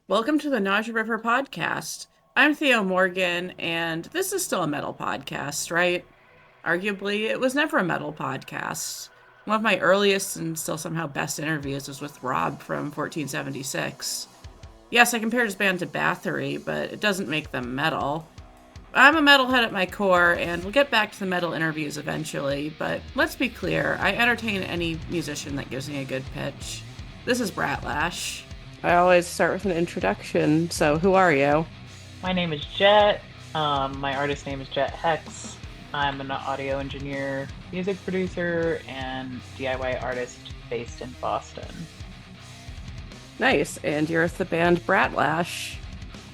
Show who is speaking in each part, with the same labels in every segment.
Speaker 1: Welcome to the Nausea River podcast. I'm Theo Morgan, and this is still a metal podcast, right? Arguably, it was never a metal podcast. One of my earliest and still somehow best interviews was with Rob from 1476. Yes, I compared his band to Bathory, but it doesn't make them metal. I'm a metalhead at my core, and we'll get back to the metal interviews eventually, but let's be clear, I entertain any musician that gives me a good pitch. This is Bratlash. I always start with an introduction, so who are you?
Speaker 2: My name is Jett. My artist name is Jett Hexx. I'm an audio engineer, music producer, and DIY artist based in Boston.
Speaker 1: Nice, and you're with the band Bratlash.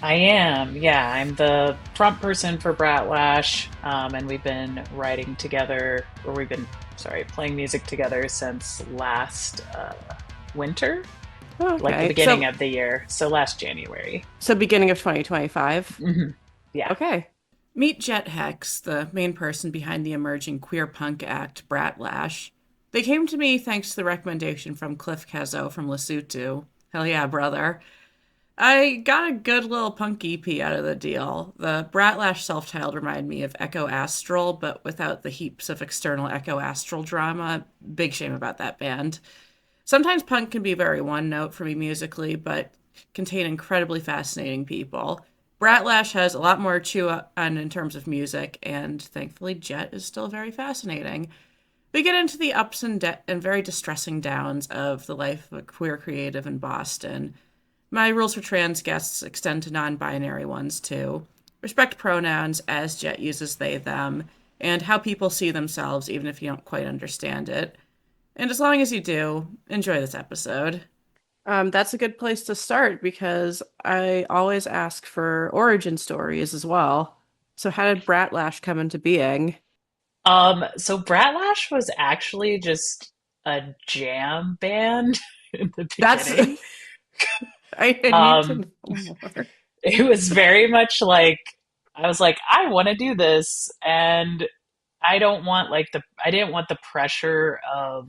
Speaker 2: I am, yeah, I'm the front person for Bratlash, and we've been writing together, or we've been, sorry, playing music together since last winter, like the
Speaker 1: Okay,
Speaker 2: beginning of the year, so last January.
Speaker 1: so beginning of 2025.
Speaker 2: Yeah.
Speaker 1: Okay. Meet Jett Hexx, the main person behind the emerging queer punk act Bratlash. They came to me thanks to the recommendation from Cliff Kezzo from Lesotho. Hell yeah, brother. I got a good little punk EP out of the deal. The Bratlash self-titled reminded me of Echo Astral, but without the heaps of external Echo Astral drama. Big shame about that band. Sometimes punk can be very one note for me musically, but contain incredibly fascinating people. Bratlash has a lot more to chew on in terms of music, and thankfully, Jett is still very fascinating. We get into the ups and very distressing downs of the life of a queer creative in Boston. My rules for trans guests extend to non binary ones too. Respect pronouns as Jett uses they, them, and how people see themselves, even if you don't quite understand it. And as long as you do, enjoy this episode. That's a good place to start because I always ask for origin stories as well. So, how did Bratlash come into being?
Speaker 2: So Bratlash was actually just a jam band in the
Speaker 1: That's,
Speaker 2: beginning.
Speaker 1: I need to
Speaker 2: Um,
Speaker 1: know more.
Speaker 2: it was very much like I was like, I want to do this, and I didn't want the pressure of,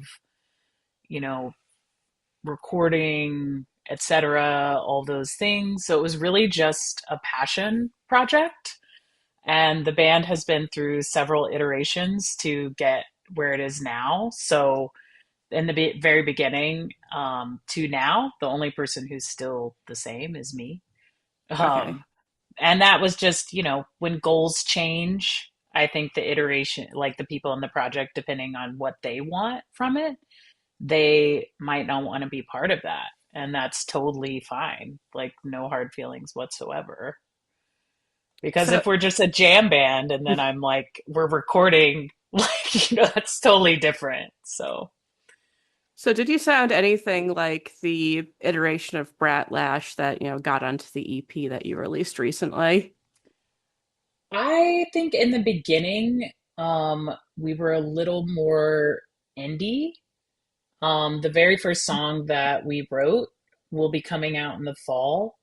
Speaker 2: you know, recording, etc., all those things. So it was really just a passion project. And the band has been through several iterations to get where it is now. So in the very beginning to now, the only person who's still the same is me.
Speaker 1: Okay.
Speaker 2: Um, and that was just, when goals change, I think the iteration, like the people in the project, depending on what they want from it, they might not want to be part of that. And that's totally fine. Like, no hard feelings whatsoever. Because
Speaker 1: So,
Speaker 2: if we're just a jam band and then I'm like, we're recording, like, that's totally different. So
Speaker 1: so did you sound anything like the iteration of Bratlash that, got onto the EP that you released recently?
Speaker 2: I think in the beginning, we were a little more indie. The very first song that we wrote will be coming out in the fall,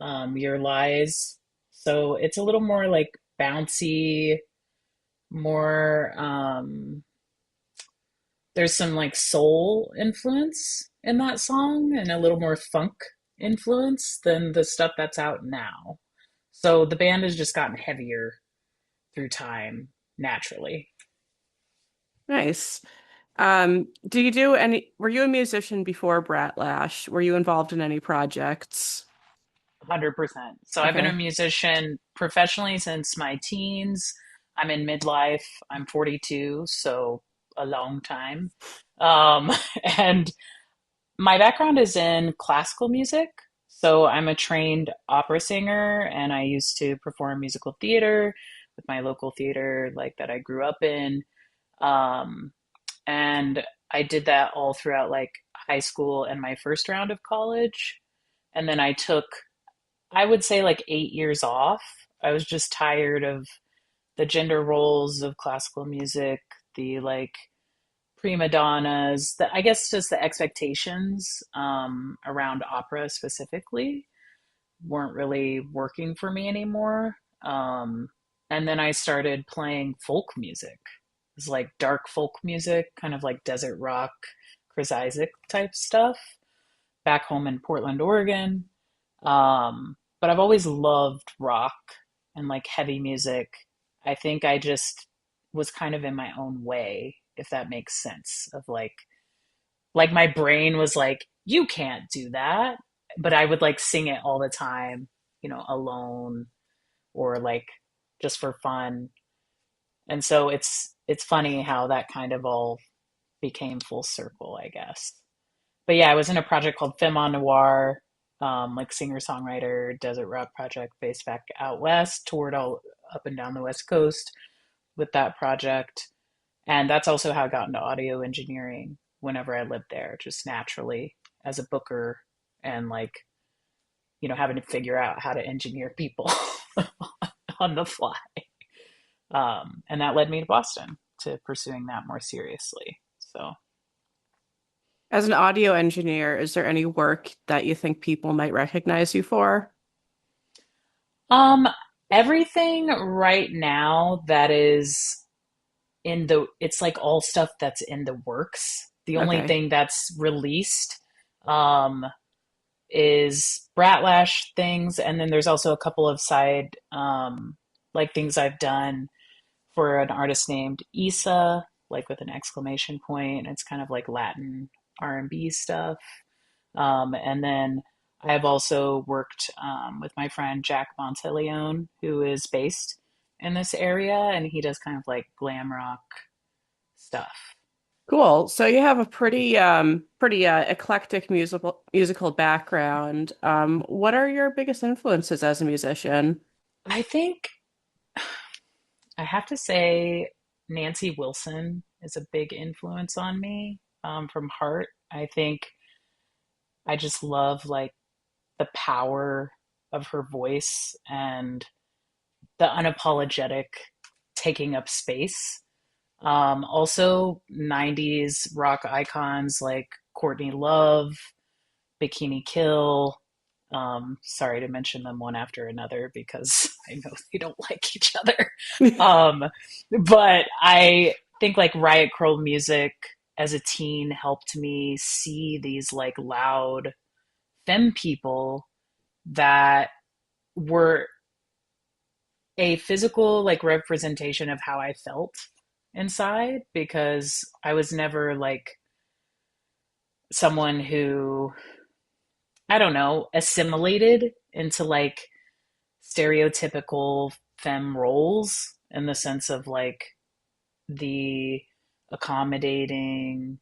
Speaker 2: Your Lies. So it's a little more like bouncy, more, there's some like soul influence in that song and a little more funk influence than the stuff that's out now. So the band has just gotten heavier through time naturally.
Speaker 1: Nice. Do you were you a musician before Bratlash? Were you involved in any projects?
Speaker 2: 100%. So I've been a
Speaker 1: Okay.
Speaker 2: musician professionally since my teens. I'm in midlife. I'm 42, so a long time. Um, and my background is in classical music. So I'm a trained opera singer and I used to perform musical theater with my local theater like that I grew up in. Um, and I did that all throughout like high school and my first round of college. And then I took, I would say, like 8 years off. I was just tired of the gender roles of classical music, the like prima donnas, I guess just the expectations around opera specifically weren't really working for me anymore. Um, and then I started playing folk music. It was like dark folk music, kind of like desert rock, Chris Isaac type stuff back home in Portland, Oregon. But I've always loved rock and like heavy music. I think I just was kind of in my own way, if that makes sense, of like my brain was like, you can't do that. But I would like sing it all the time, alone or like just for fun. And so it's funny how that kind of all became full circle, I guess. But yeah, I was in a project called Femme en Noir, like singer-songwriter, desert rock project based back out west, toured all up and down the West Coast with that project. And that's also how I got into audio engineering whenever I lived there, just naturally as a booker and like, having to figure out how to engineer people on the fly. And that led me to Boston to pursuing that more seriously. So,
Speaker 1: As an audio engineer, is there any work that you think people might recognize you for?
Speaker 2: um, everything right now that is it's like all stuff that's in the works. The only
Speaker 1: Okay.
Speaker 2: thing that's released, um, is Bratlash things, and then there's also a couple of side, like things I've done for an artist named Isa, like with an exclamation point. It's kind of like Latin R&B stuff. And then I've also worked with my friend Jack Monteleone, who is based in this area, and he does kind of like glam rock stuff.
Speaker 1: Cool. So you have a pretty eclectic musical background. What are your biggest influences as a musician?
Speaker 2: I think I have to say Nancy Wilson is a big influence on me, from Heart. I think I just love like the power of her voice and the unapologetic taking up space. Also, 90s rock icons like Courtney Love, Bikini Kill. Sorry to mention them one after another because I know they don't like each other. Um, but I think like Riot Grrrl music as a teen helped me see these like loud femme people that were a physical like representation of how I felt inside because I was never like someone who, I don't know, assimilated into like stereotypical femme roles in the sense of like the accommodating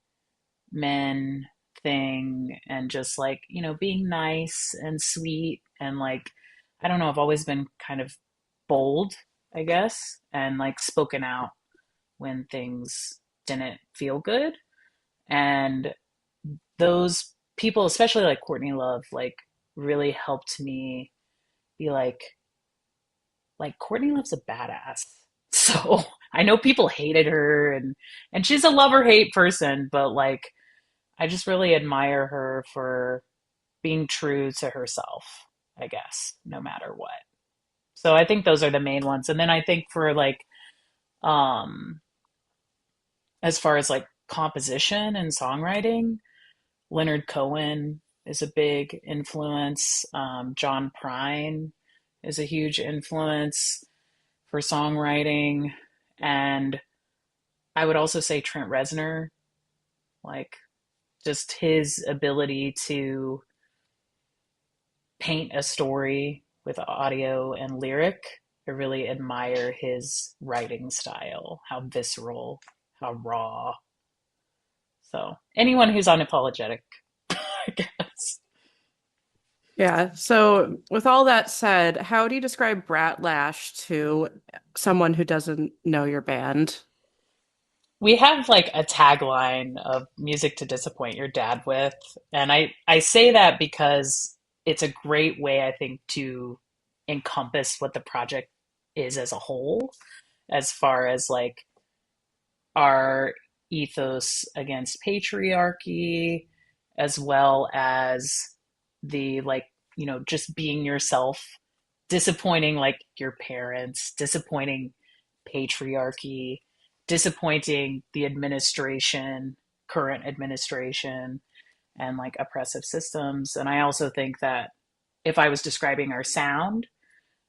Speaker 2: men thing and just like, being nice and sweet and like, I don't know, I've always been kind of bold, I guess, and like spoken out when things didn't feel good. And those people, especially like Courtney Love, like really helped me be like Courtney Love's a badass. So I know people hated her and she's a love or hate person, but like I just really admire her for being true to herself, I guess, no matter what. So I think those are the main ones. And then I think for like um as far as like composition and songwriting, Leonard Cohen is a big influence. John Prine is a huge influence for songwriting. And I would also say Trent Reznor, like just his ability to paint a story with audio and lyric. I really admire his writing style, how visceral, how raw. So anyone who's unapologetic, I guess.
Speaker 1: Yeah. So with all that said, how do you describe Bratlash to someone who doesn't know your band?
Speaker 2: We have like a tagline of music to disappoint your dad with. And I say that because it's a great way, I think, to encompass what the project is as a whole, as far as like our ethos against patriarchy, as well as the like, just being yourself, disappointing like your parents, disappointing patriarchy, disappointing the administration, current administration, and like oppressive systems. And I also think that if I was describing our sound,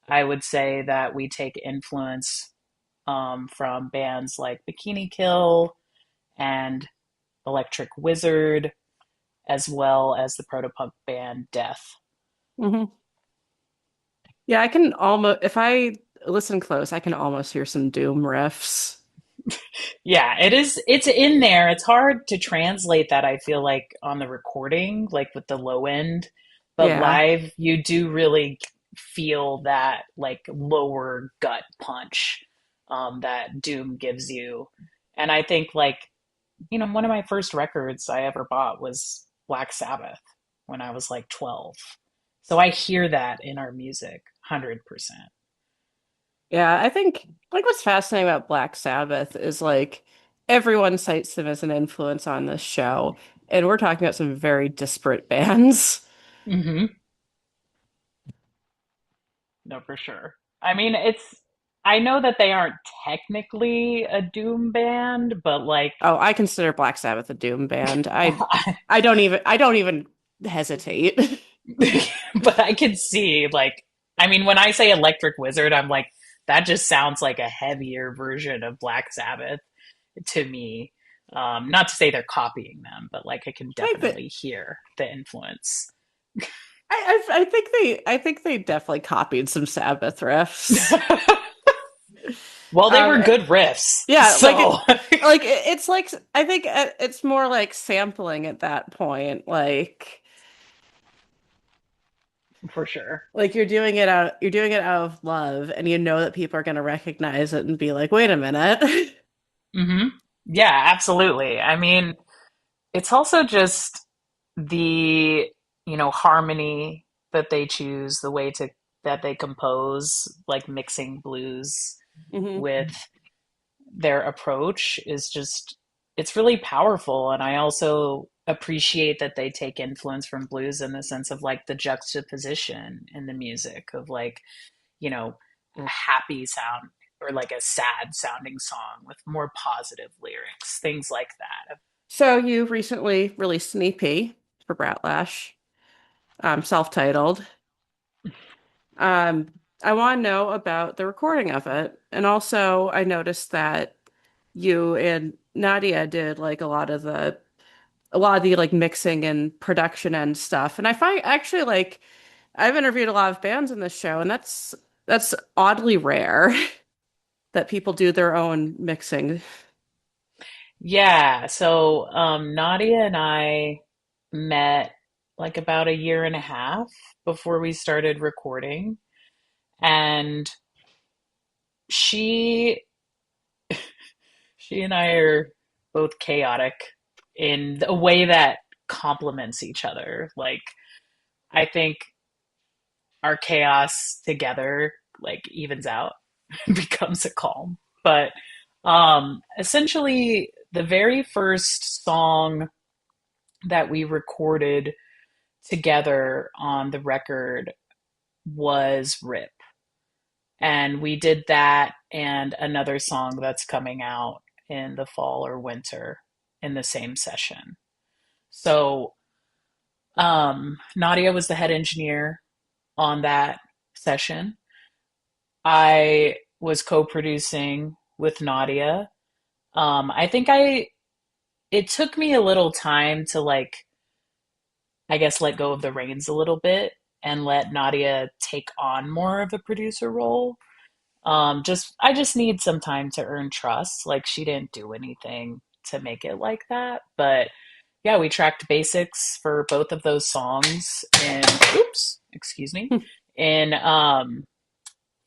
Speaker 2: I would say that we take influence from bands like Bikini Kill and Electric Wizard, as well as the protopunk band Death.
Speaker 1: Hmm. Yeah, I can almost, if I listen close, I can almost hear some Doom riffs.
Speaker 2: Yeah, it is. It's in there. It's hard to translate that, I feel like, on the recording, like with the low end. But
Speaker 1: Yeah.
Speaker 2: live, you do really feel that like lower gut punch that Doom gives you. And I think like, one of my first records I ever bought was Black Sabbath when I was like 12. So I hear that in our music, 100%.
Speaker 1: Yeah, I think like what's fascinating about Black Sabbath is like everyone cites them as an influence on this show, and we're talking about some very disparate bands.
Speaker 2: Hmm. No, for sure. I mean, I know that they aren't technically a doom band, but like,
Speaker 1: Oh, I consider Black Sabbath a Doom band. I don't even hesitate.
Speaker 2: but I can see, like, I mean, when I say Electric Wizard, I'm like, that just sounds like a heavier version of Black Sabbath to me. Not to say they're copying them, but like, I can
Speaker 1: I think that
Speaker 2: definitely hear the influence.
Speaker 1: I think they definitely copied some Sabbath riffs.
Speaker 2: Well, they
Speaker 1: Um,
Speaker 2: were good riffs,
Speaker 1: yeah,
Speaker 2: so
Speaker 1: it's like I think it's more like sampling at that point.
Speaker 2: for sure.
Speaker 1: Like you're doing it out of love, and you know that people are going to recognize it and be like, "Wait a minute."
Speaker 2: Hmm. Yeah, absolutely. I mean, it's also just the, harmony that they choose, the way to that they compose, like mixing blues
Speaker 1: Hmm.
Speaker 2: with their approach is just it's really powerful. And I also appreciate that they take influence from blues in the sense of like the juxtaposition in the music of like, a happy sound or like a sad sounding song with more positive lyrics, things like that.
Speaker 1: So you recently released an EP for Bratlash, self-titled. Um, I want to know about the recording of it, and also I noticed that you and Nadia did like a lot of the like mixing and production and stuff. And I find actually like I've interviewed a lot of bands in this show, and that's oddly rare that people do their own mixing.
Speaker 2: Yeah, so Nadia and I met like about a year and a half before we started recording, and she she and I are both chaotic in a way that complements each other. Like I think our chaos together like evens out, becomes a calm. But essentially the very first song that we recorded together on the record was Rip. And we did that and another song that's coming out in the fall or winter in the same session. So Nadia was the head engineer on that session. I was co-producing with Nadia. I think it took me a little time to like, I guess, let go of the reins a little bit and let Nadia take on more of the producer role. I just need some time to earn trust. Like she didn't do anything to make it like that, but yeah, we tracked basics for both of those songs in oops, excuse me, in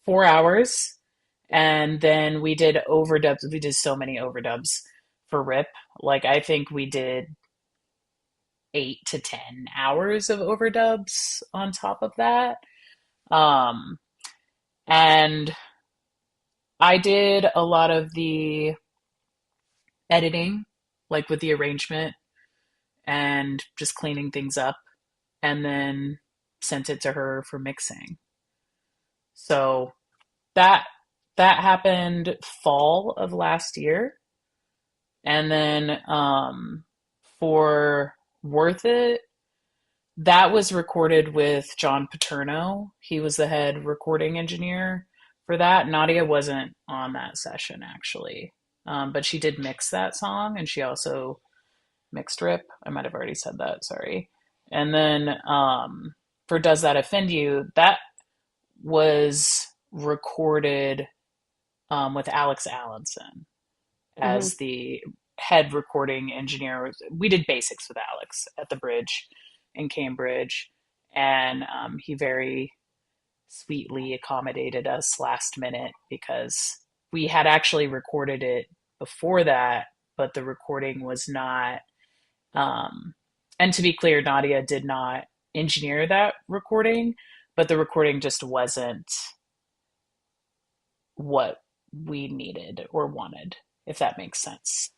Speaker 2: 4 hours, and then we did overdubs. We did so many overdubs for Rip. Like I think we did 8 to 10 hours of overdubs on top of that. Um, and I did a lot of the editing, like with the arrangement and just cleaning things up, and then sent it to her for mixing. So that that happened fall of last year, and then for Worth It, That was recorded with John Paterno. He was the head recording engineer for that. Nadia wasn't on that session actually, but she did mix that song, and she also mixed Rip. I might have already said that. Sorry. And then for Does That Offend You? That was recorded with Alex Allenson
Speaker 1: Hmm.
Speaker 2: as the head recording engineer. We did basics with Alex at the Bridge in Cambridge, and he very sweetly accommodated us last minute because we had actually recorded it before that, but the recording was not. Um, and to be clear, Nadia did not engineer that recording, but the recording just wasn't what we needed or wanted, if that makes sense.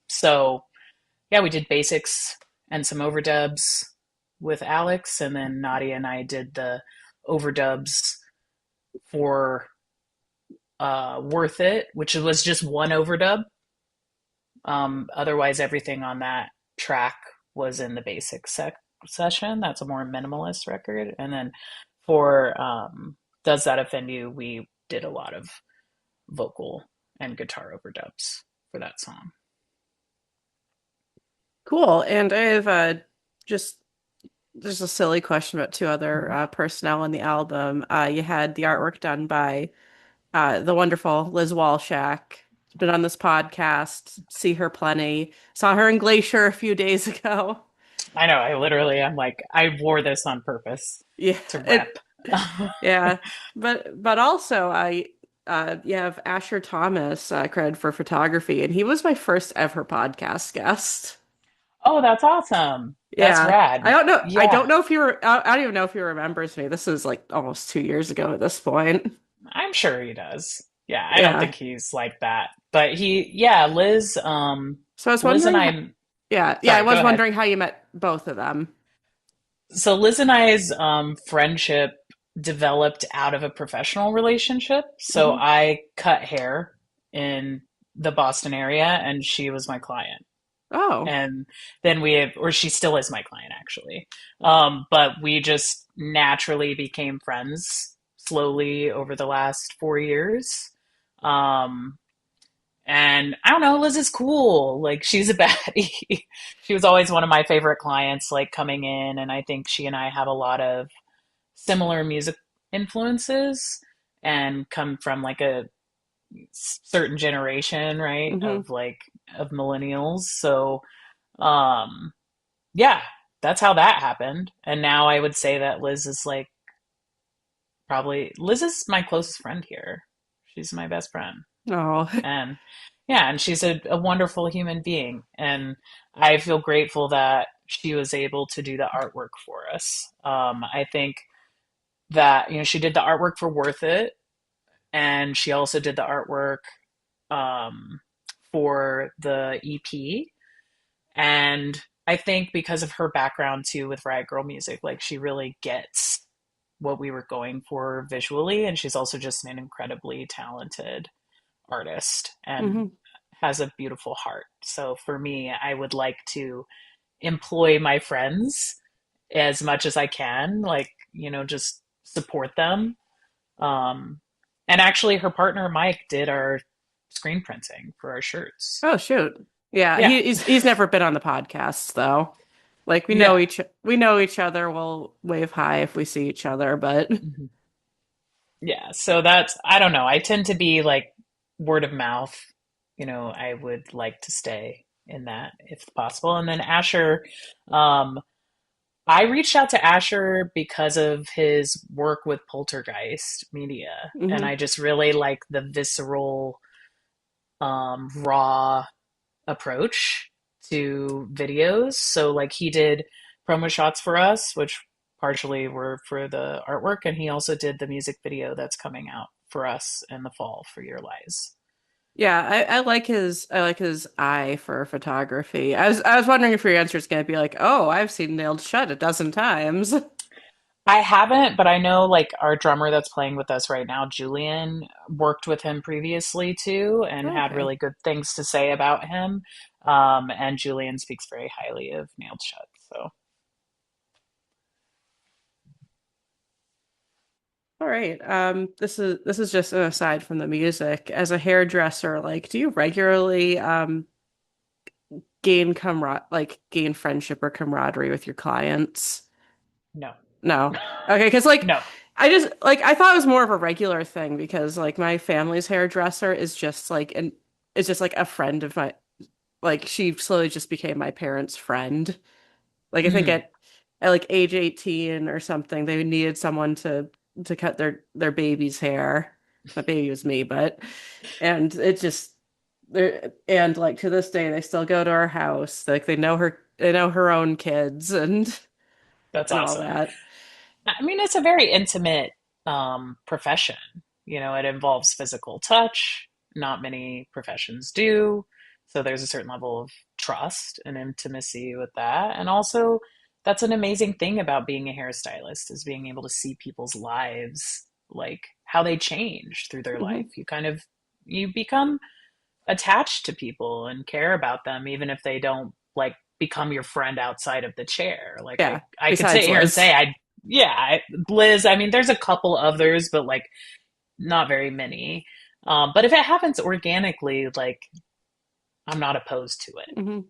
Speaker 2: So yeah, we did basics and some overdubs with Alex, and then Nadia and I did the overdubs for Worth It, which was just one overdub. Otherwise, everything on that track was in the basic session. That's a more minimalist record. And then for Does That Offend You, we did a lot of vocal and guitar overdubs for that song.
Speaker 1: Cool. And I have just just a silly question about two other
Speaker 2: Mhm.
Speaker 1: personnel on the album. You had the artwork done by the wonderful Liz Walshak. She's been on this podcast. See her plenty. Saw her in Glacier a few days ago.
Speaker 2: I know, I'm like, I wore this on purpose
Speaker 1: Yeah,
Speaker 2: to rep.
Speaker 1: it yeah, but also I you have Asher Thomas credited for photography, and he was my first ever podcast guest.
Speaker 2: Oh, that's awesome. That's
Speaker 1: Yeah, I
Speaker 2: rad.
Speaker 1: don't know. I
Speaker 2: Yeah,
Speaker 1: don't know if you were. I don't even know if he remembers me. This is like almost 2 years ago at this point.
Speaker 2: I'm sure he does. Yeah, I don't
Speaker 1: Yeah.
Speaker 2: think he's like that. But yeah,
Speaker 1: So I was
Speaker 2: Liz and
Speaker 1: wondering.
Speaker 2: I,
Speaker 1: Yeah, I
Speaker 2: sorry, go
Speaker 1: was
Speaker 2: ahead.
Speaker 1: wondering how you met both of them.
Speaker 2: So Liz and I's friendship developed out of a professional relationship. So
Speaker 1: Hmm.
Speaker 2: I cut hair in the Boston area, and she was my client.
Speaker 1: Oh.
Speaker 2: And then or she still is my client actually. But we just naturally became friends slowly over the last 4 years. Um, and I don't know, Liz is cool. Like she's a baddie. She was always one of my favorite clients, like coming in, and I think she and I have a lot of similar music influences and come from like a certain generation, right?
Speaker 1: Hmm.
Speaker 2: Of millennials. So um yeah, that's how that happened. And now I would say that Liz is my closest friend here. She's my best friend.
Speaker 1: Oh.
Speaker 2: And yeah, and she's a wonderful human being. And I feel grateful that she was able to do the artwork for us. I think that, she did the artwork for Worth It, and she also did the artwork um, for the EP. And I think because of her background too with Riot Girl music, like she really gets what we were going for visually. And she's also just an incredibly talented artist and
Speaker 1: Hmm.
Speaker 2: has a beautiful heart. So for me, I would like to employ my friends as much as I can, like, just support them. Um, and actually, her partner Mike did our screen printing for our shirts.
Speaker 1: Oh shoot. Yeah,
Speaker 2: Yeah,
Speaker 1: he's never been on the podcast though. Like
Speaker 2: yeah.
Speaker 1: we know each other. We'll wave hi if we see each other, but
Speaker 2: Mhm. Yeah, so that's, I don't know. I tend to be like word of mouth. I would like to stay in that if possible. And then Asher, um, I reached out to Asher because of his work with Poltergeist Media, and
Speaker 1: hmm.
Speaker 2: I just really like the visceral, raw approach to videos. So like he did promo shots for us, which partially were for the artwork, and he also did the music video that's coming out for us in the fall for Your Lies.
Speaker 1: Yeah, I like his eye for photography. I was wondering if your answer is gonna be like, oh, I've seen Nailed Shut a dozen times.
Speaker 2: I haven't, but I know like our drummer that's playing with us right now, Julian, worked with him previously too and had
Speaker 1: Okay.
Speaker 2: really good things to say about him. And Julian speaks very highly of Nailed Shut. So
Speaker 1: All right. This is just an aside from the music. As a hairdresser, like, do you regularly gain friendship or camaraderie with your clients?
Speaker 2: No.
Speaker 1: No. Okay, because like
Speaker 2: No.
Speaker 1: I thought it was more of a regular thing because like my family's hairdresser is just like a friend of my like she slowly just became my parents' friend. Like I think
Speaker 2: Mm,
Speaker 1: at like age 18 or something, they needed someone to cut their baby's hair. My baby was me, but and it just and like to this day they still go to our house. Like they know her own kids
Speaker 2: that's
Speaker 1: and all
Speaker 2: awesome.
Speaker 1: that.
Speaker 2: I mean, it's a very intimate profession. You know, it involves physical touch. Not many professions do. So there's a certain level of trust and intimacy with that. And also, that's an amazing thing about being a hairstylist is being able to see people's lives, like how they change through their life.
Speaker 1: Hmm.
Speaker 2: You become attached to people and care about them, even if they don't like become your friend outside of the chair. Like
Speaker 1: Yeah,
Speaker 2: I could sit
Speaker 1: besides
Speaker 2: here and
Speaker 1: Liz.
Speaker 2: say, Liz, I mean, there's a couple others, but like not very many. But if it happens organically, like I'm not opposed to it.
Speaker 1: Hmm.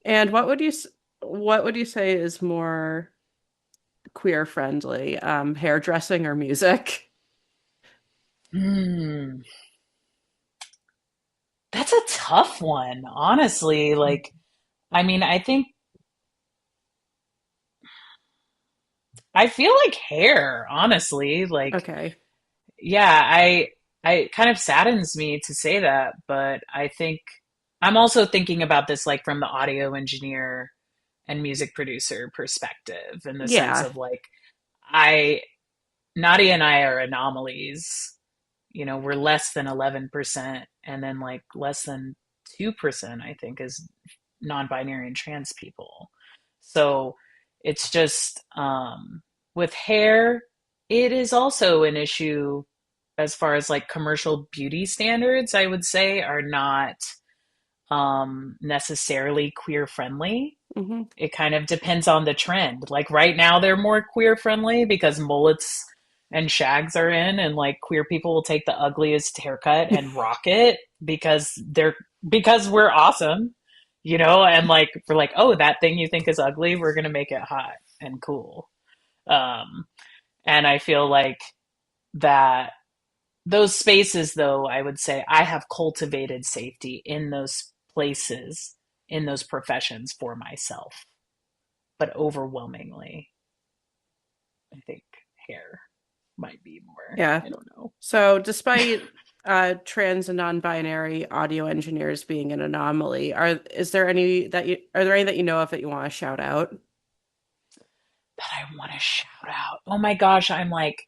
Speaker 1: And what would you say is more queer friendly, hairdressing or music?
Speaker 2: Hmm, that's a tough one, honestly. Like, I mean, I feel like hair, honestly. Like,
Speaker 1: Okay.
Speaker 2: yeah, I it kind of saddens me to say that, but I think I'm also thinking about this like from the audio engineer and music producer perspective in the sense
Speaker 1: Yeah.
Speaker 2: of like I Nadia and I are anomalies. You know, we're less than 11% and then like less than 2% I think is non-binary and trans people. So it's just with hair, it is also an issue as far as like commercial beauty standards, I would say, are not necessarily queer friendly.
Speaker 1: Hmm.
Speaker 2: It kind of depends on the trend. Like right now, they're more queer friendly because mullets and shags are in, and like queer people will take the ugliest haircut and rock it because we're awesome, you know, and like we're like, oh, that thing you think is ugly, we're gonna make it hot and cool. Um, and I feel like that those spaces, though, I would say I have cultivated safety in those places, in those professions for myself. But overwhelmingly, I think hair might be more.
Speaker 1: Yeah.
Speaker 2: I don't know.
Speaker 1: So despite trans and non-binary audio engineers being an anomaly, are there any that you know of that you want to shout out?
Speaker 2: But I want to shout out. Oh my gosh, I'm like,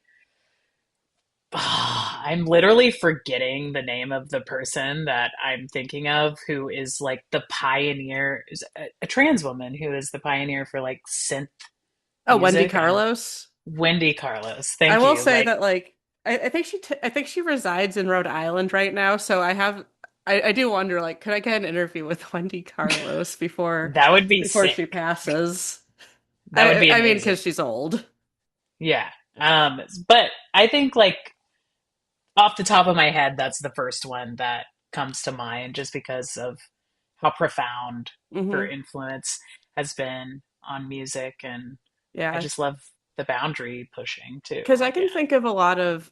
Speaker 2: I'm literally forgetting the name of the person that I'm thinking of who is like the pioneer, is a trans woman who is the pioneer for like synth
Speaker 1: Oh, Wendy
Speaker 2: music. And
Speaker 1: Carlos.
Speaker 2: Wendy Carlos.
Speaker 1: I
Speaker 2: Thank
Speaker 1: will
Speaker 2: you.
Speaker 1: say
Speaker 2: Like,
Speaker 1: that like I think I think she resides in Rhode Island right now, so I do wonder like could I get an interview with Wendy Carlos
Speaker 2: that would be
Speaker 1: before
Speaker 2: sick.
Speaker 1: she passes?
Speaker 2: That would be
Speaker 1: I mean because
Speaker 2: amazing.
Speaker 1: she's old.
Speaker 2: Yeah. But I think like off the top of my head, that's the first one that comes to mind just because of how profound her
Speaker 1: Hmm.
Speaker 2: influence has been on music. And I
Speaker 1: Yeah.
Speaker 2: just love the boundary pushing too.
Speaker 1: Because
Speaker 2: Again.
Speaker 1: I can think of a lot of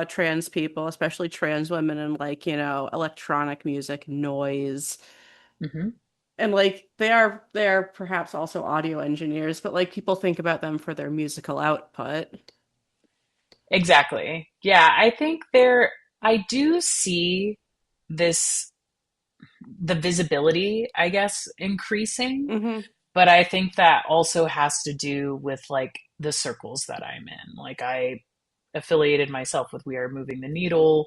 Speaker 1: trans people, especially trans women and like, you know, electronic music, noise.
Speaker 2: Hmm.
Speaker 1: And like they are perhaps also audio engineers, but like people think about them for their musical output.
Speaker 2: Exactly. Yeah, I do see this, the visibility, I guess, increasing.
Speaker 1: Hmm.
Speaker 2: But I think that also has to do with like the circles that I'm in. Like I affiliated myself with We Are Moving the Needle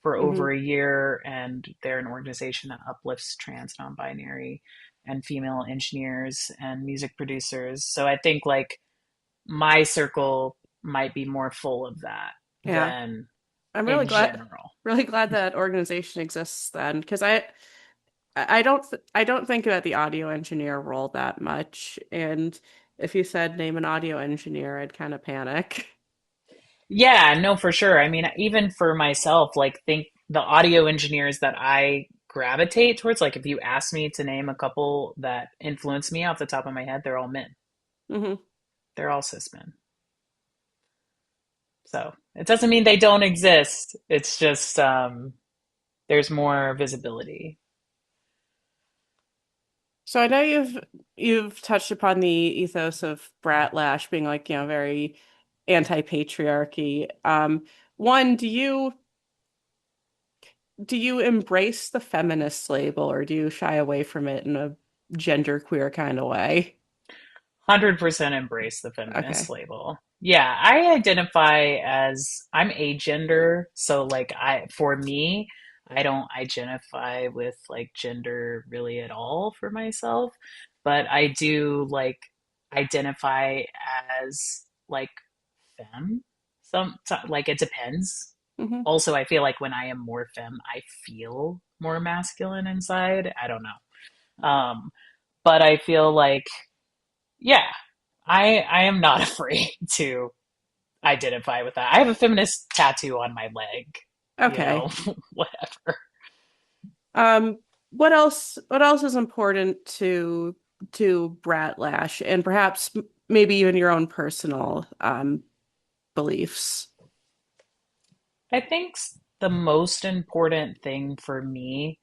Speaker 2: for over
Speaker 1: Hmm.
Speaker 2: a year, and they're an organization that uplifts trans, non-binary, and female engineers and music producers. So I think like my circle might be more full of that
Speaker 1: Yeah.
Speaker 2: than
Speaker 1: I'm
Speaker 2: in general.
Speaker 1: really glad that organization exists then, because I don't think about the audio engineer role that much. And if you said name an audio engineer, I'd kind of panic.
Speaker 2: Yeah, no, for sure. I mean, even for myself, like think the audio engineers that I gravitate towards, like if you ask me to name a couple that influence me off the top of my head, they're all men.
Speaker 1: Hmm.
Speaker 2: They're all cis men. So it doesn't mean they don't exist. It's just there's more visibility.
Speaker 1: So I know you've touched upon the ethos of Bratlash being like, very anti-patriarchy. One, do you embrace the feminist label or do you shy away from it in a genderqueer kind of way?
Speaker 2: 100% embrace the feminist
Speaker 1: Okay.
Speaker 2: label. Yeah, I identify as I'm agender, so like for me, I don't identify with like gender really at all for myself, but I do like identify as like femme. Like it depends.
Speaker 1: Hmm.
Speaker 2: Also, I feel like when I am more femme, I feel more masculine inside. I don't know. But I feel like yeah, I am not afraid to identify with that. I have a feminist tattoo on my leg, you know,
Speaker 1: Okay.
Speaker 2: whatever.
Speaker 1: Um, what else is important to Bratlash and perhaps maybe even your own personal beliefs?
Speaker 2: I think the most important thing for me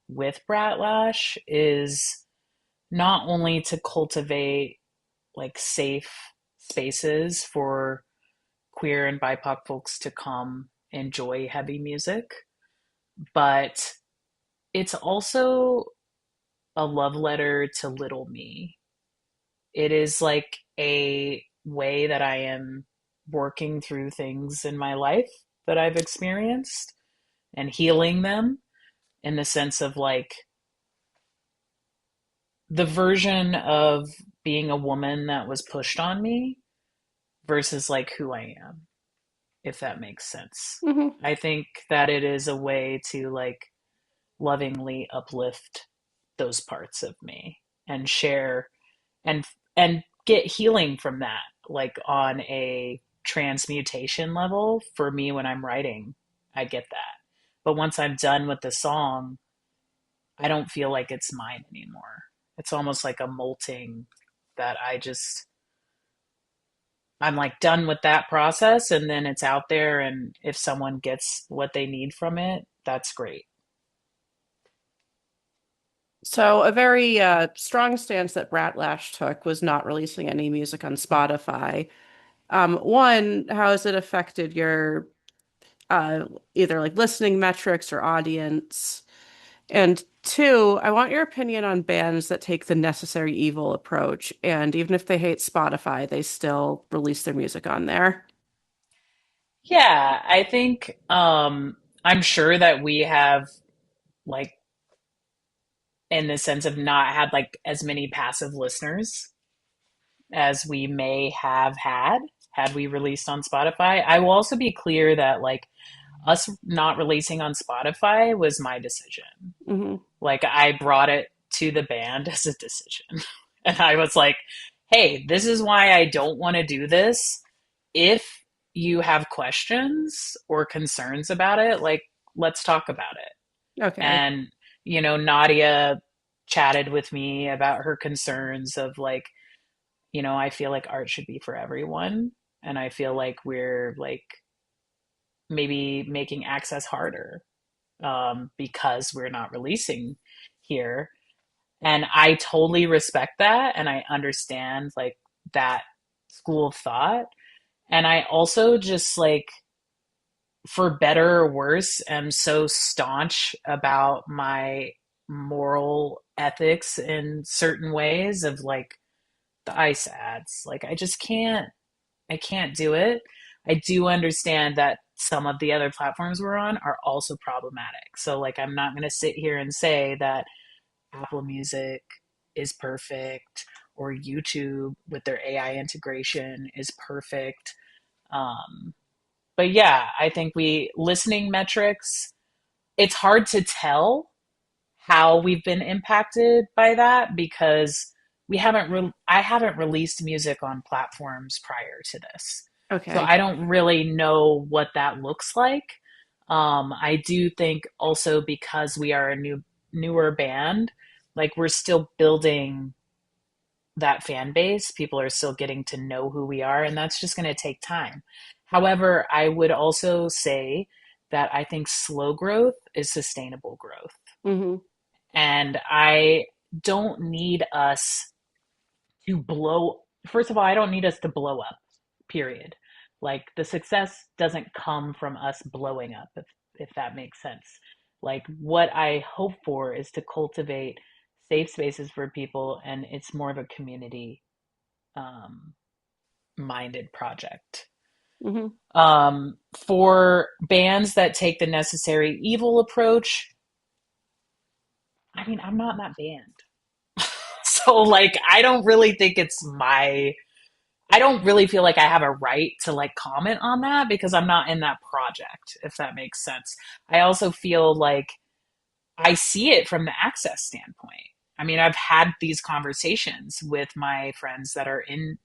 Speaker 2: with Bratlash is not only to cultivate like safe spaces for queer and BIPOC folks to come enjoy heavy music, but it's also a love letter to little me. It is like a way that I am working through things in my life that I've experienced and healing them in the sense of like the version of being a woman that was pushed on me versus like who I am, if that makes sense.
Speaker 1: Hmm.
Speaker 2: I think that it is a way to like lovingly uplift those parts of me and share and and get healing from that like on a transmutation level. For me when I'm writing, I get that, but once I'm done with the song, I don't feel like it's mine anymore. It's almost like a molting that I'm like done with that process, and then it's out there, and if someone gets what they need from it, that's great.
Speaker 1: So a very strong stance that Bratlash took was not releasing any music on Spotify. One, how has it affected your uh, either like listening metrics or audience? And two, I want your opinion on bands that take the necessary evil approach, and even if they hate Spotify, they still release their music on there.
Speaker 2: Yeah, I think I'm sure that we have like in the sense of not had like as many passive listeners as we may have had we released on Spotify. I will also be clear that like us not releasing on Spotify was my decision.
Speaker 1: Hmm.
Speaker 2: Like I brought it to the band as a decision. And I was like, "Hey, this is why I don't want to do this. If you have questions or concerns about it, like let's talk about it."
Speaker 1: Okay.
Speaker 2: And Nadia chatted with me about her concerns of like, I feel like art should be for everyone, and I feel like we're like maybe making access harder because we're not releasing here. And I totally respect that, and I understand like that school of thought. And I also just like, for better or worse, am so staunch about my moral ethics in certain ways of like the ice ads. Like I can't do it. I do understand that some of the other platforms we're on are also problematic. So like I'm not going to sit here and say that Apple Music is perfect or YouTube with their AI integration is perfect. Um, but yeah, I think we listening metrics, it's hard to tell how we've been impacted by that because I haven't released music on platforms prior to this. So
Speaker 1: Okay.
Speaker 2: I don't really know what that looks like. I do think also because we are a newer band, like we're still building that fan base. People are still getting to know who we are, and that's just going to take time. However, I would also say that I think slow growth is sustainable growth.
Speaker 3: Hmm.
Speaker 2: And I don't need us to blow, first of all, I don't need us to blow up, period. Like the success doesn't come from us blowing up, if that makes sense. Like what I hope for is to cultivate safe spaces for people, and it's more of a community um, minded project.
Speaker 3: Hmm.
Speaker 2: For bands that take the necessary evil approach, I mean, I'm not in that band. So, like, I don't really think it's my, I don't really feel like I have a right to like comment on that because I'm not in that project, if that makes sense. I also feel like I see it from the access standpoint. I mean, I've had these conversations with my friends that are in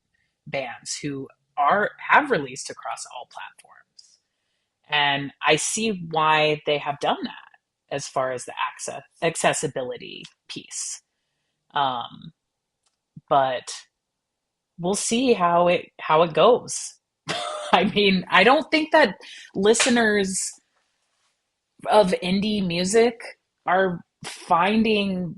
Speaker 2: bands who are have released across all platforms. And I see why they have done that as far as the accessibility piece. Um, but we'll see how it goes. I mean, I don't think that listeners of indie music are finding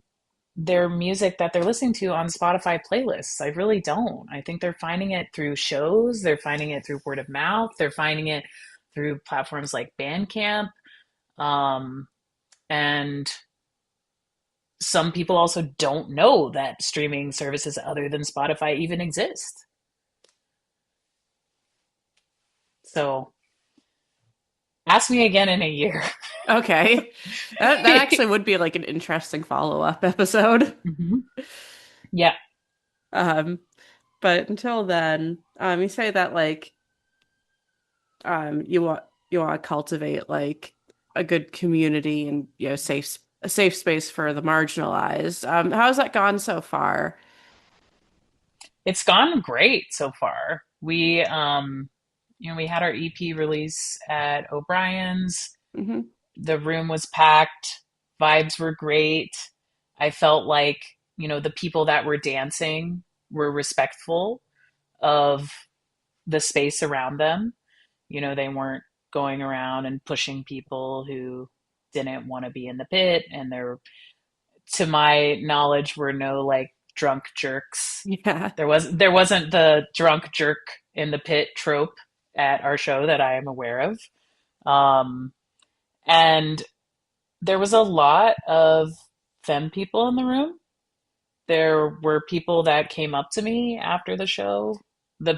Speaker 2: their music that they're listening to on Spotify playlists. I really don't. I think they're finding it through shows, they're finding it through word of mouth, they're finding it through platforms like Bandcamp. Um, and some people also don't know that streaming services other than Spotify even exist. So ask me again in a year.
Speaker 1: Okay. That actually would be like an interesting follow-up episode.
Speaker 2: Mhm. Yeah,
Speaker 1: Um, but until then, you say that like you want to cultivate like a good community and a safe space for the marginalized. How's that gone so far?
Speaker 2: it's gone great so far. We had our EP release at O'Brien's.
Speaker 1: Hmm.
Speaker 2: The room was packed, vibes were great. I felt like, the people that were dancing were respectful of the space around them. They weren't going around and pushing people who didn't want to be in the pit, and there, to my knowledge, were no like drunk jerks.
Speaker 1: Yeah.
Speaker 2: There wasn't the drunk jerk in the pit trope at our show that I am aware of. Um, and there was a lot of femme people in the room. There were people that came up to me after the show. The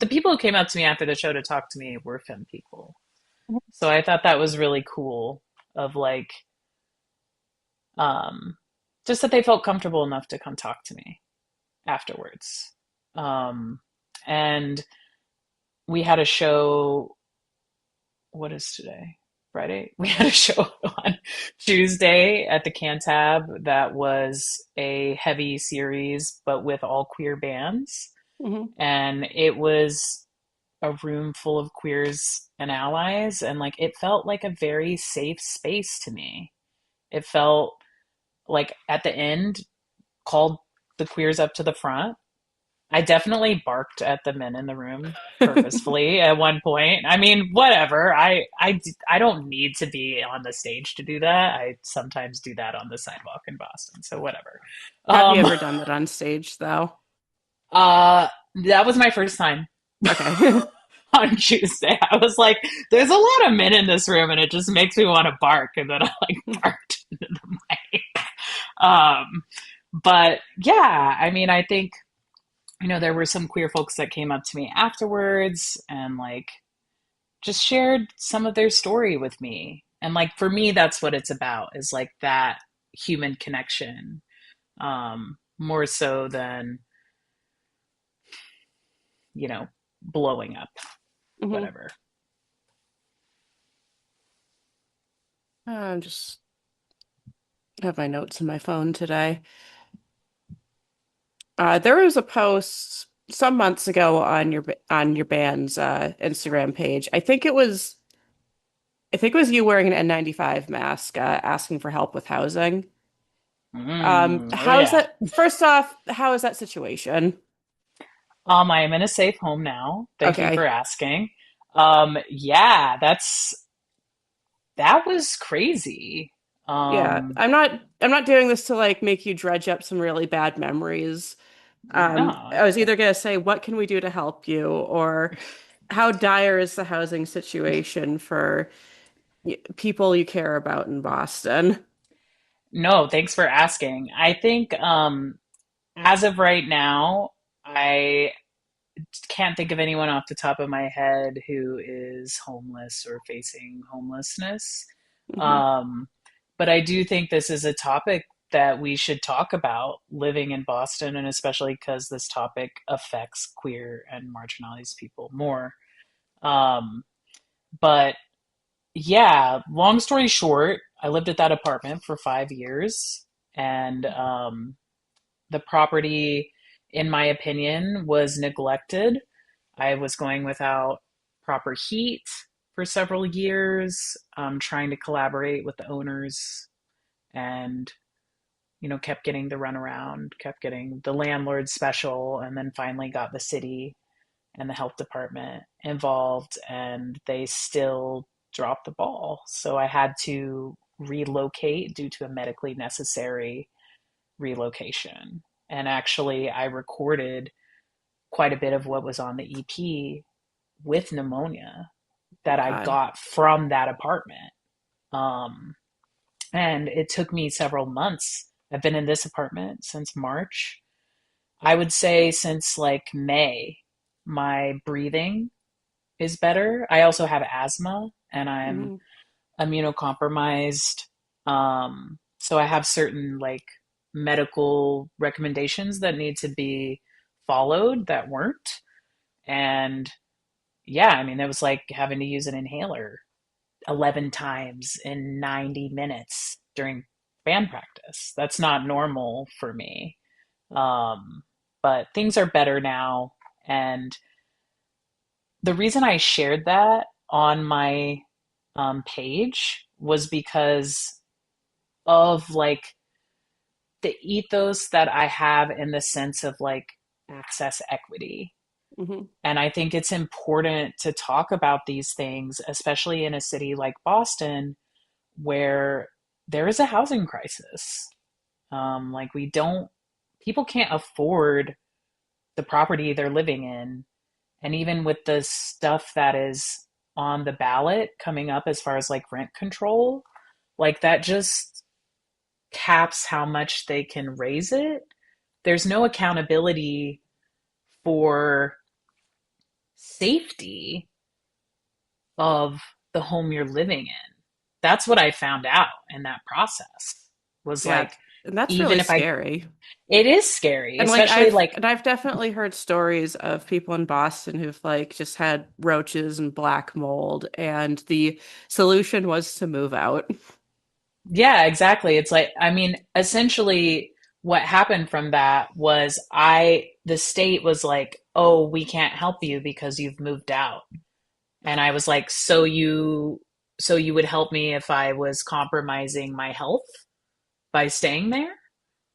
Speaker 2: people who came up to me after the show to talk to me were femme people. So I thought that was really cool of like um just that they felt comfortable enough to come talk to me afterwards. Um and we had a show, what is today? Friday. We had a show on Tuesday at the Cantab that was a heavy series, but with all queer bands.
Speaker 3: Hmm.
Speaker 2: And it was a room full of queers and allies. And like, it felt like a very safe space to me. It felt like at the end, called the queers up to the front. I definitely barked at the men in the room purposefully at one point. I mean, whatever. I don't need to be on the stage to do that. I sometimes do that on the sidewalk in Boston, so whatever.
Speaker 1: Have you
Speaker 2: Um,
Speaker 1: ever done that on stage though?
Speaker 2: uh, that was my first time
Speaker 1: Okay.
Speaker 2: on Tuesday. I was like, "There's a lot of men in this room, and it just makes me want to bark." And then I like barked into the mic. Um, but yeah, I mean, I think there were some queer folks that came up to me afterwards and like just shared some of their story with me. And like for me, that's what it's about, is like that human connection, more so than, you know, blowing up,
Speaker 3: Hmm.
Speaker 2: whatever.
Speaker 1: Just have my notes in my phone today. There was a post. some months ago on your band's Instagram page. I think it was you wearing an N95 mask, asking for help with housing.
Speaker 2: Oh
Speaker 1: How is
Speaker 2: yeah.
Speaker 1: that? First off, how is that situation?
Speaker 2: I am in a safe home now. Thank you for
Speaker 1: Okay.
Speaker 2: asking. Yeah, that was crazy.
Speaker 1: Yeah,
Speaker 2: Um,
Speaker 1: I'm not doing this to like make you dredge up some really bad memories.
Speaker 2: no,
Speaker 1: I was either gonna say, what can we do to help you, or how dire is the housing situation for people you care about in Boston?
Speaker 2: no, thanks for asking. I think as of right now, I can't think of anyone off the top of my head who is homeless or facing homelessness.
Speaker 1: Hmm.
Speaker 2: Um, but I do think this is a topic that we should talk about living in Boston, and especially because this topic affects queer and marginalized people more. Um, but yeah, long story short, I lived at that apartment for 5 years, and the property, in my opinion, was neglected. I was going without proper heat for several years, trying to collaborate with the owners, and kept getting the runaround, kept getting the landlord special, and then finally got the city and the health department involved, and they still dropped the ball. So I had to relocate due to a medically necessary relocation. And actually, I recorded quite a bit of what was on the EP with pneumonia that I
Speaker 1: God.
Speaker 2: got from that apartment. Um, and it took me several months. I've been in this apartment since March. I would say since like May, my breathing is better. I also have asthma and I'm
Speaker 1: Hmm.
Speaker 2: immunocompromised. So I have certain like medical recommendations that need to be followed that weren't. And yeah, I mean, it was like having to use an inhaler 11 times in 90 minutes during band practice. That's not normal for me. Um, but things are better now. And the reason I shared that on my page was because of like the ethos that I have in the sense of like access equity.
Speaker 1: Hmm.
Speaker 2: And I think it's important to talk about these things, especially in a city like Boston, where there is a housing crisis. Like, people can't afford the property they're living in. And even with the stuff that is on the ballot coming up as far as like rent control, like that just caps how much they can raise it. There's no accountability for safety of the home you're living in. That's what I found out in that process was
Speaker 1: Yeah,
Speaker 2: like,
Speaker 1: and that's
Speaker 2: even
Speaker 1: really
Speaker 2: if I,
Speaker 1: scary.
Speaker 2: it is scary,
Speaker 1: And like
Speaker 2: especially like,
Speaker 1: I've definitely heard stories of people in Boston who've like just had roaches and black mold, and the solution was to move out.
Speaker 2: yeah, exactly. It's like, I mean, essentially what happened from that was the state was like, oh, we can't help you because you've moved out. And I was like, so you would help me if I was compromising my health by staying there?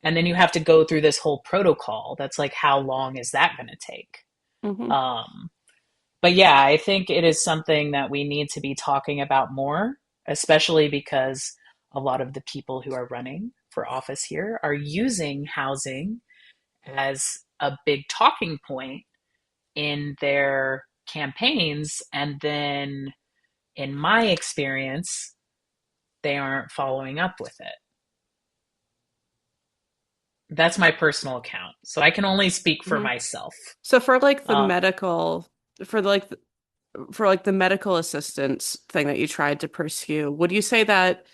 Speaker 2: And then you have to go through this whole protocol. That's like, how long is that going to take?
Speaker 1: Hmm.
Speaker 2: Um, but yeah, I think it is something that we need to be talking about more, especially because a lot of the people who are running for office here are using housing as a big talking point in their campaigns. And then, in my experience, they aren't following up with it. That's my personal account. So I can only speak for
Speaker 1: Hmm.
Speaker 2: myself.
Speaker 1: So for like the
Speaker 2: Uh,
Speaker 1: medical, for like for like the medical assistance thing that you tried to pursue, would you say that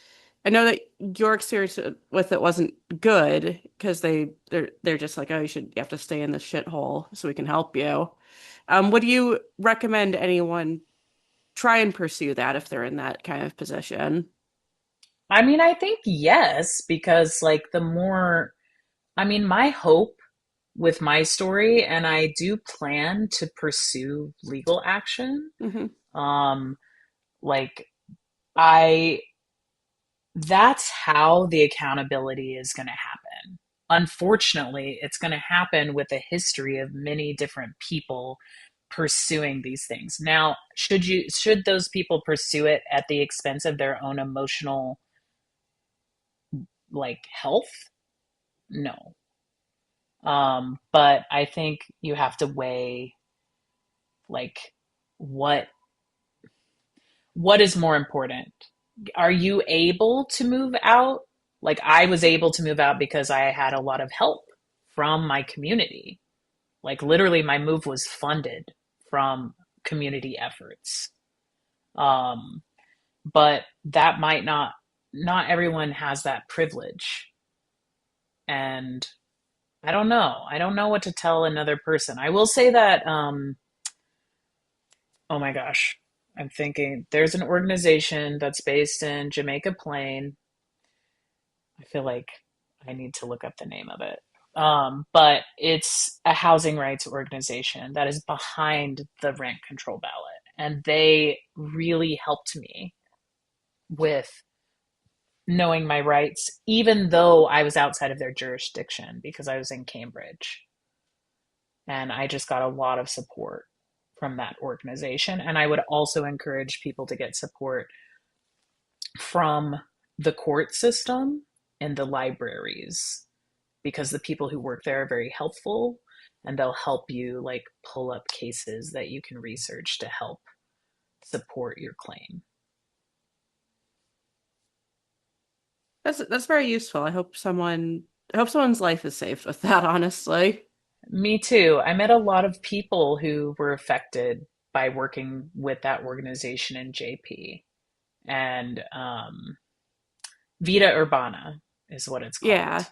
Speaker 1: I know that your experience with it wasn't good because they're just like, oh, you have to stay in this shithole so we can help you. Would you recommend anyone try and pursue that if they're in that kind of position?
Speaker 2: I mean, I think yes, because like the more, I mean, my hope with my story, and I do plan to pursue legal action.
Speaker 1: Hmm.
Speaker 2: Um, like I that's how the accountability is going to happen. Unfortunately, it's going to happen with a history of many different people pursuing these things. Now, should those people pursue it at the expense of their own emotional health? No. But I think you have to weigh like what what is more important. Are you able to move out? Like I was able to move out because I had a lot of help from my community. Like literally my move was funded from community efforts. Um, but that might not everyone has that privilege. And I don't know. I don't know what to tell another person. I will say that oh my gosh. I'm thinking there's an organization that's based in Jamaica Plain. I feel like I need to look up the name of it. But it's a housing rights organization that is behind the rent control ballot. And they really helped me with knowing my rights, even though I was outside of their jurisdiction because I was in Cambridge. And I just got a lot of support from that organization. And I would also encourage people to get support from the court system and the libraries because the people who work there are very helpful and they'll help you like pull up cases that you can research to help support your claim.
Speaker 1: That's very useful. I hope someone's life is saved with that, honestly.
Speaker 2: Me too. I met a lot of people who were affected by working with that organization in JP. And Vita Urbana is what it's called.
Speaker 1: Yeah.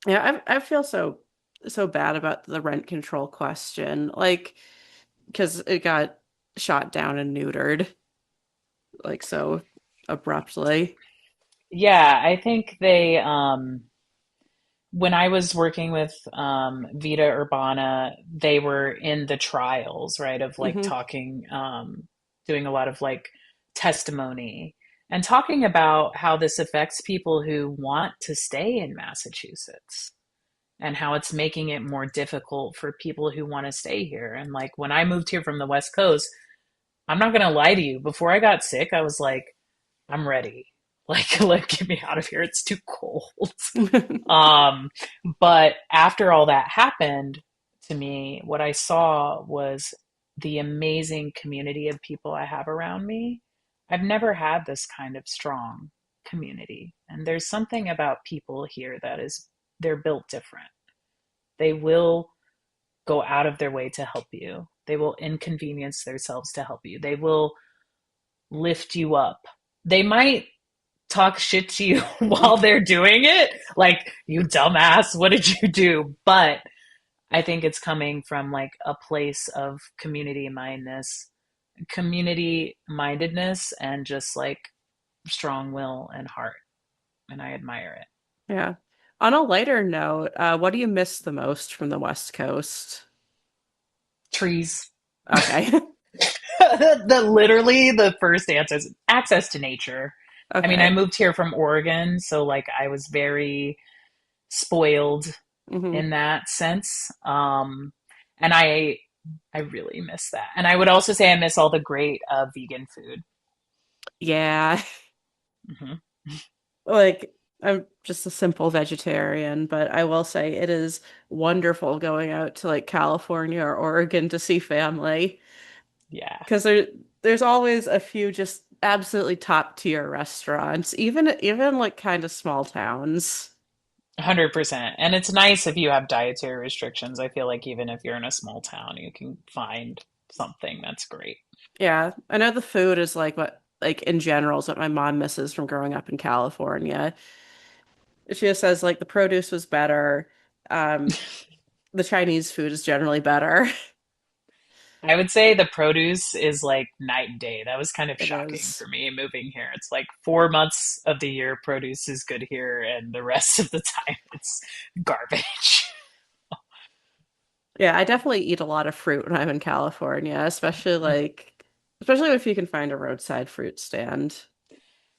Speaker 1: Yeah, I feel so bad about the rent control question. Like, because it got shot down and neutered, like so abruptly.
Speaker 2: Yeah, I think they when I was working with Vita Urbana, they were in the trials, right, of like
Speaker 1: Hmm.
Speaker 2: talking, doing a lot of like testimony and talking about how this affects people who want to stay in Massachusetts and how it's making it more difficult for people who want to stay here. And like when I moved here from the West Coast, I'm not gonna lie to you, before I got sick, I was like, I'm ready. Like, get me out of here. It's too cold. Um, but after all that happened to me, what I saw was the amazing community of people I have around me. I've never had this kind of strong community. And there's something about people here that is, they're built different. They will go out of their way to help you, they will inconvenience themselves to help you, they will lift you up. They might talk shit to you while they're doing it. Like, you dumbass, what did you do? But I think it's coming from like a place of community mindedness, and just like strong will and heart. And I admire it.
Speaker 1: Yeah. On a lighter note, what do you miss the most from the West Coast?
Speaker 2: Trees.
Speaker 1: Okay.
Speaker 2: Literally the first answer is access to nature. I mean, I
Speaker 1: Okay.
Speaker 2: moved here from Oregon, so like I was very spoiled
Speaker 1: Hmm.
Speaker 2: in that sense. And I really miss that. And I would also say I miss all the great vegan food.
Speaker 1: Yeah.
Speaker 2: Hmm.
Speaker 1: Like, I'm just a simple vegetarian, but I will say it is wonderful going out to like California or Oregon to see family
Speaker 2: Yeah,
Speaker 1: because there's always a few just absolutely top tier restaurants, even like kind of small towns.
Speaker 2: 100%. And it's nice if you have dietary restrictions. I feel like even if you're in a small town, you can find something that's great.
Speaker 1: Yeah, I know the food is like what like in general is what my mom misses from growing up in California. She just says like the produce was better. Um, the Chinese food is generally better.
Speaker 2: I would say the produce is like night and day. That was kind of
Speaker 1: It
Speaker 2: shocking
Speaker 1: is.
Speaker 2: for me moving here. It's like 4 months of the year produce is good here, and the rest of the time it's garbage.
Speaker 1: Yeah, I definitely eat a lot of fruit when I'm in California, especially if you can find a roadside fruit stand.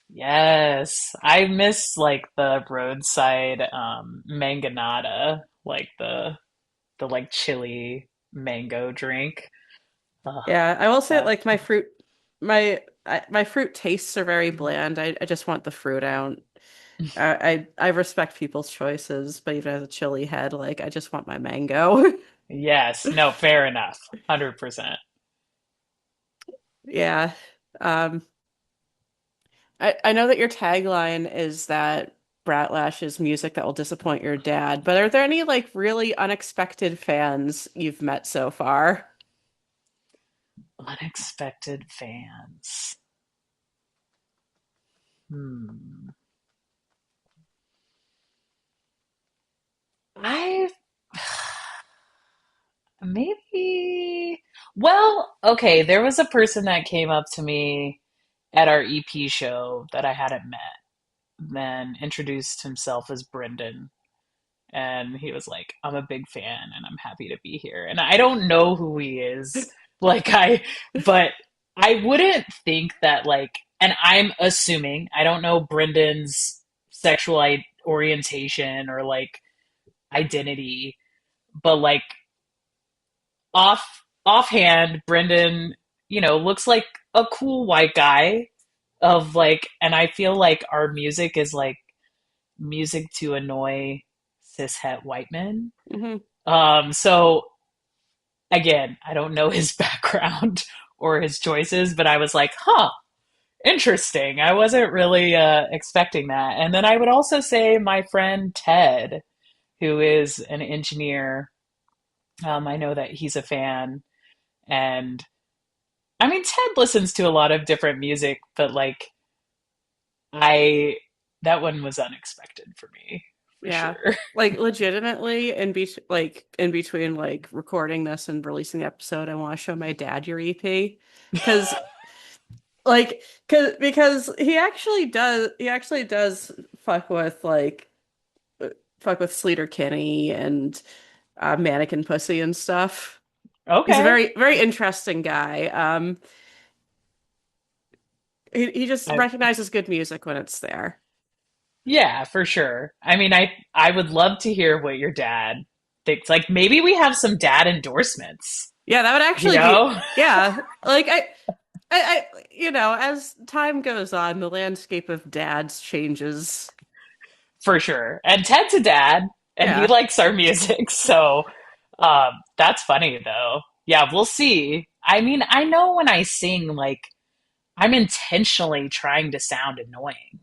Speaker 2: Yes, I miss like the roadside mangonada, like the like chili mango drink. Ugh,
Speaker 1: Yeah, I will say
Speaker 2: that
Speaker 1: like my fruit tastes are very bland. I just want the fruit. I respect people's choices, but even as a chili head, like I just want my mango.
Speaker 2: yes, no, fair enough. 100%.
Speaker 1: Yeah. Um, I know that your tagline is that Bratlash is music that will disappoint your dad, but are there any like really unexpected fans you've met so far?
Speaker 2: Unexpected fans. Hmm. I maybe well, okay, there was a person that came up to me at our EP show that I hadn't met, then introduced himself as Brendan. And he was like, I'm a big fan and I'm happy to be here. And I don't know who he is. Like, but I wouldn't think that, like, and I'm assuming, I don't know Brendan's sexual orientation or like identity, but like offhand, Brendan, looks like a cool white guy of like, and I feel like our music is like music to annoy cishet white men.
Speaker 1: Hmm.
Speaker 2: So again, I don't know his background or his choices, but I was like, huh, interesting. I wasn't really expecting that. And then I would also say my friend Ted, who is an engineer. I know that he's a fan, and I mean Ted listens to a lot of different music, but like I that one was unexpected for me for
Speaker 1: Yeah.
Speaker 2: sure.
Speaker 1: Like legitimately in between like recording this and releasing the episode, I want to show my dad your EP because because he actually does fuck with like fuck with Sleater Kinney and Mannequin Pussy and stuff. He's a
Speaker 2: Okay.
Speaker 1: very interesting guy. He just
Speaker 2: I,
Speaker 1: recognizes good music when it's there.
Speaker 2: yeah, for sure. I mean, I would love to hear what your dad thinks. Like maybe we have some dad endorsements,
Speaker 1: Yeah, that would
Speaker 2: you
Speaker 1: actually be
Speaker 2: know?
Speaker 1: yeah. Like as time goes on, the landscape of dads changes.
Speaker 2: For sure. And Ted's a dad and he
Speaker 1: Yeah.
Speaker 2: likes our music. So that's funny though. Yeah, we'll see. I mean, I know when I sing, like, I'm intentionally trying to sound annoying.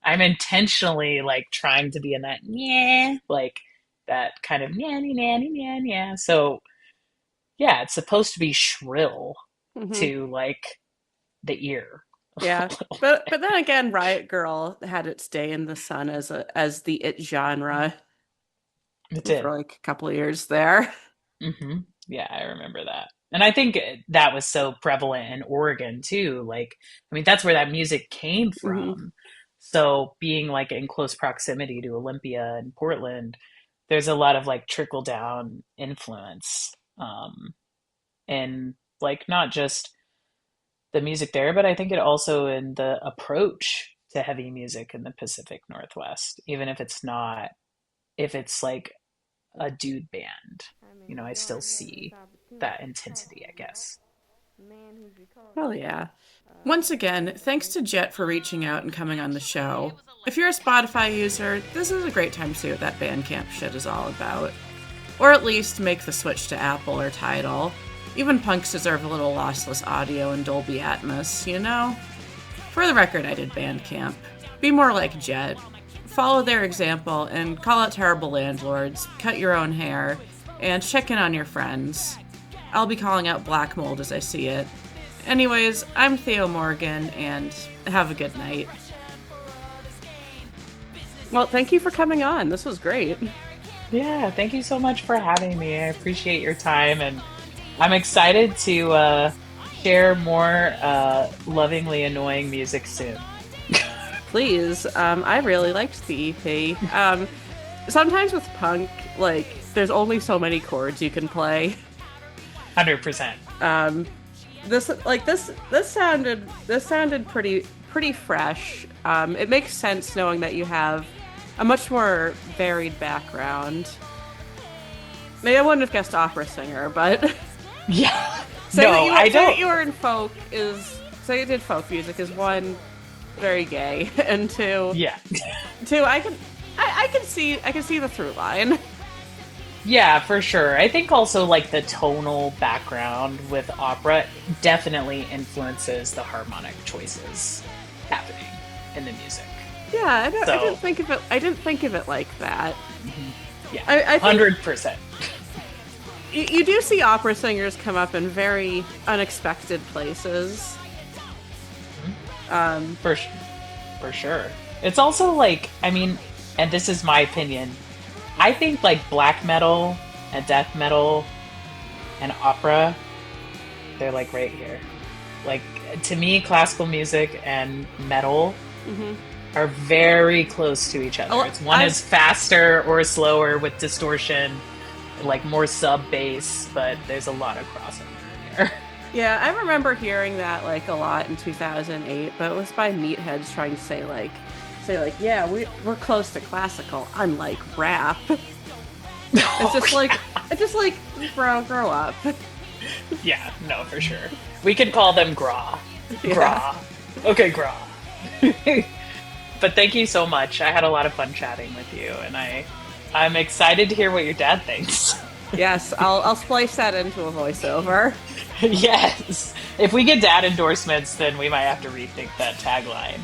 Speaker 2: I'm intentionally like trying to be in that yeah, like that kind of nanny nanny nanny yeah. So yeah, it's supposed to be shrill
Speaker 1: Hmm.
Speaker 2: to like the ear.
Speaker 1: Yeah. But then again, Riot Girl had its day in the sun as the it genre
Speaker 2: It
Speaker 1: for
Speaker 2: did.
Speaker 1: like a couple of years there.
Speaker 2: Yeah, I remember that. And I think that was so prevalent in Oregon too. Like, I mean, that's where that music came
Speaker 1: Hmm.
Speaker 2: from. So being like in close proximity to Olympia and Portland, there's a lot of like trickle down influence. And like not just the music there, but I think it also in the approach to heavy music in the Pacific Northwest, even if it's not, if it's like a dude band, I still see that intensity, I guess.
Speaker 1: Oh yeah. Once again, thanks to Jet for reaching out and coming on the show. If you're a Spotify user, this is a great time to see what that Bandcamp shit is all about. Or at least make the switch to Apple or Tidal. Even punks deserve a little lossless audio and Dolby Atmos, you know? For the record, I did Bandcamp. Be more like Jet. Follow their example and call out terrible landlords, cut your own hair, and check in on your friends. I'll be calling out black mold as I see it. Anyways, I'm Theo Morgan, and have a good night. Well, thank you for coming on. This was great.
Speaker 2: Yeah, thank you so much for having me. I appreciate your time and I'm excited to share more lovingly annoying music soon.
Speaker 1: Please, I really liked the EP. Sometimes with punk, like there's only so many chords you can play.
Speaker 2: 100%.
Speaker 1: Um, this sounded pretty fresh. It makes sense knowing that you have a much more varied background. Maybe I wouldn't have guessed opera singer, but
Speaker 2: Yeah.
Speaker 1: say that
Speaker 2: No,
Speaker 1: you
Speaker 2: I
Speaker 1: say that
Speaker 2: don't.
Speaker 1: you were in folk is say you did folk music is one very gay, and
Speaker 2: Yeah.
Speaker 1: two I can see the through line.
Speaker 2: Yeah, for sure. I think also like the tonal background with opera definitely influences the harmonic choices happening in the music.
Speaker 1: Yeah, I didn't
Speaker 2: So,
Speaker 1: think of it. I didn't think of it like that.
Speaker 2: yeah,
Speaker 1: I think
Speaker 2: 100%.
Speaker 1: you do see opera singers come up in very unexpected places. Um,
Speaker 2: For, sh- for sure. It's also like, I mean, and this is my opinion, I think like black metal and death metal and opera, they're like right here. Like, to me, classical music and metal
Speaker 1: mhm.
Speaker 2: are very close to each other.
Speaker 1: Oh,
Speaker 2: It's one is faster or slower with distortion, like more sub bass, but there's a lot of crossover here.
Speaker 1: Yeah, I remember hearing that like a lot in 2008, but it was by meatheads trying to say like, yeah, we're close to classical, unlike rap. It's just like, bro, grow up.
Speaker 2: Yeah, no, for sure. We could call them Gra.
Speaker 1: Yeah.
Speaker 2: Gra. Okay, Gra. But thank you so much. I had a lot of fun chatting with you, and I'm excited to hear what your dad thinks.
Speaker 1: Yes, I'll splice that into a voiceover.
Speaker 2: Yes. If we get dad endorsements, then we might have to rethink that tagline.